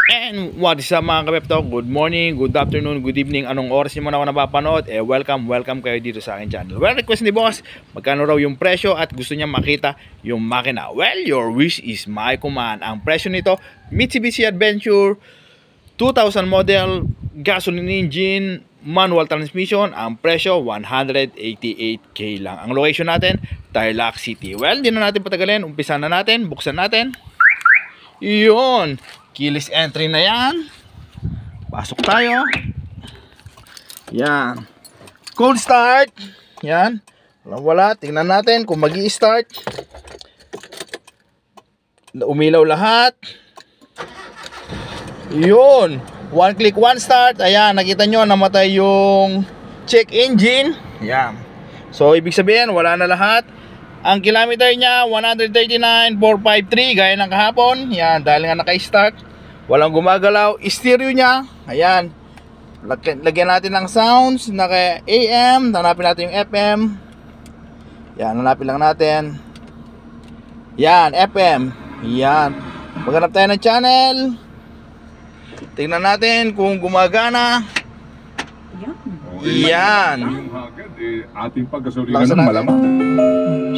And what is up mga kapepto? Good morning, good afternoon, good evening. Anong oras niyo man ako napapanood? Welcome kayo dito sa akin channel. Well, request ni boss, magkano raw yung presyo at gusto niya makita yung makina. Well, your wish is my command. Ang presyo nito, Mitsubishi Adventure 2000 model, gasoline engine, manual transmission. Ang presyo, 188k lang. Ang location natin, Tarlac City. Well, di na natin patagalin. Umpisa na natin, buksan natin. Iyon, keyless entry na yan. Pasok tayo. Yan, cold start. Yan, wala, tingnan natin kung magi-start. Umilaw lahat. Yun, one click, one start. Ayan, nakita nyo, namatay yung check engine. Yan, so ibig sabihin wala na lahat. Ang kilometer niya 139,453 gaya ng kahapon. Yan, dahil nga naka-start, walang gumagalaw. Stereo niya, ayan, lagyan natin ng sounds. Naka AM, hanapin natin yung FM. Yan, hanapin lang natin. Yan, FM. Yan, maghanap tayo ng channel. Tingnan natin kung gumagana. Yan, ating pagkasalingan ng malamang.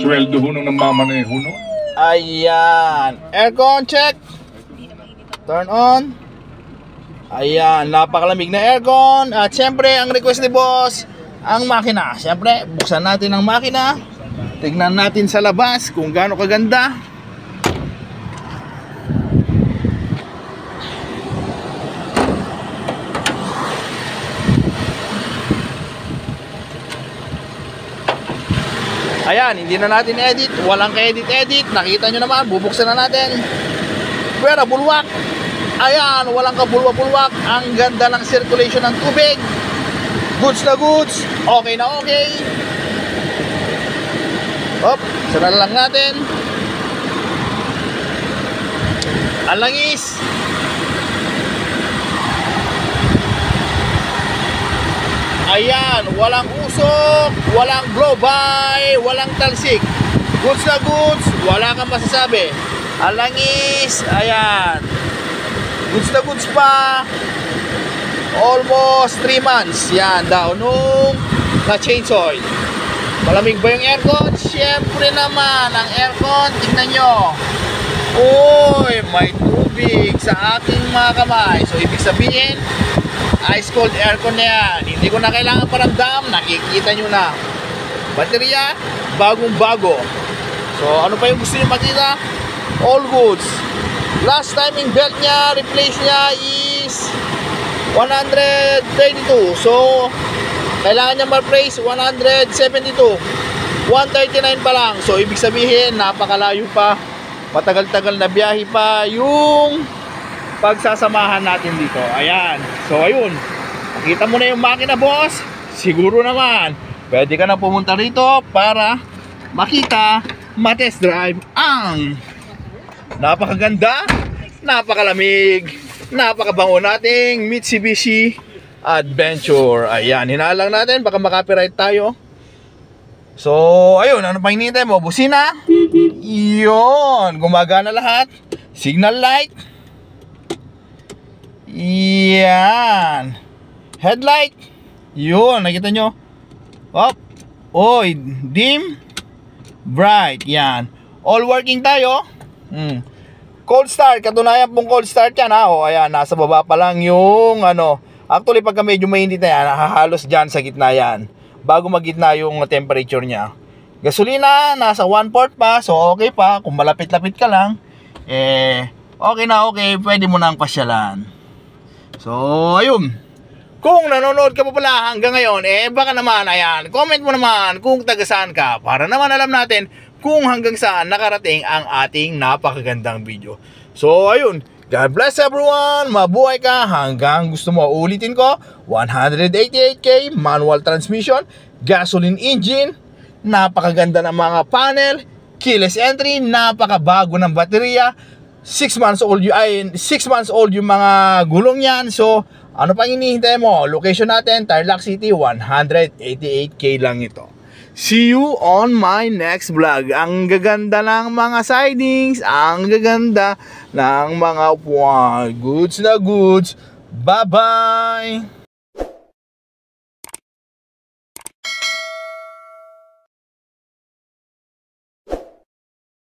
Sweldo ho nung namamaneho no. Ayan, aircon check. Turn on. Ayan, napakalamig na aircon. At syempre, ang request ni boss, ang makina. Syempre, buksan natin ang makina. Tignan natin sa labas kung gaano kaganda. Ayan, hindi na natin edit. Walang ka-edit-edit. Nakita nyo naman, bubuksan na natin. Pero bulwak. Ayan, walang kabulwak-bulwak. Ang ganda ng circulation ng tubig. Goods na goods. Okay na okay. Hop, sana lang natin. Ang langis. Ayan, walang usok, walang blow-by, walang talsik. Goods na goods, wala kang masasabi. Ang langis, ayan. Goods na goods pa. Almost 3 months. Yan, daw nung na-change oil. Malamig ba yung aircon? Siyempre naman, ang aircon, tingnan nyo. Uy, may tubig sa aking mga kamay. So, ibig sabihin, ice cold aircon na yan. Hindi ko na kailangan paramdam. Nakikita nyo na. Baterya, bagong bago. So ano pa yung gusto nyo makita? All goods. Last timing belt nya, replace nya is 132. So kailangan nya ma-replace 172. 139 pa lang. So ibig sabihin napakalayo pa. Matagal-tagal na biyahe pa yung pagsasamahan natin dito. Ayan. So ayun, nakita mo na yung makina boss. Siguro naman pwede ka na pumunta rito para makita, matest drive ang napakaganda, napakalamig, napakabango nating Mitsubishi Adventure. Ayan, hinalang natin, baka makapiright tayo. So ayun, ano pa hinihintay mo? Busina. Yun, gumagana lahat. Signal light. Yan, headlight. Yun, nakita nyo. Up. Oy, dim, bright. Yan, all working tayo. Cold start, katunayan pong cold start yan ha. O ayan, nasa baba pa lang yung ano. Actually pagka medyo mainit na yan, hahalos dyan sa gitna yan, bago magitna yung temperature nya. Gasolina, nasa 1/4 pa. So okay pa, kung malapit-lapit ka lang, okay na okay, pwede mo nang pasyalan. So, ayun. Kung nanonood ka pa pala hanggang ngayon, baka naman, ayan, comment mo naman kung taga saan ka, para naman alam natin kung hanggang saan nakarating ang ating napakagandang video. So, ayun. God bless everyone. Mabuhay ka hanggang gusto mo. Ulitin ko, 188k, manual transmission, gasoline engine, napakaganda ng mga panel, keyless entry, napakabago ng baterya. 6 months old yung mga gulong yan. So ano pang hinihintay mo? Location natin, Tarlac City, 188k lang ito. See you on my next vlog. Ang gaganda ng mga sidings, ang gaganda ng mga goods na goods. Bye-bye!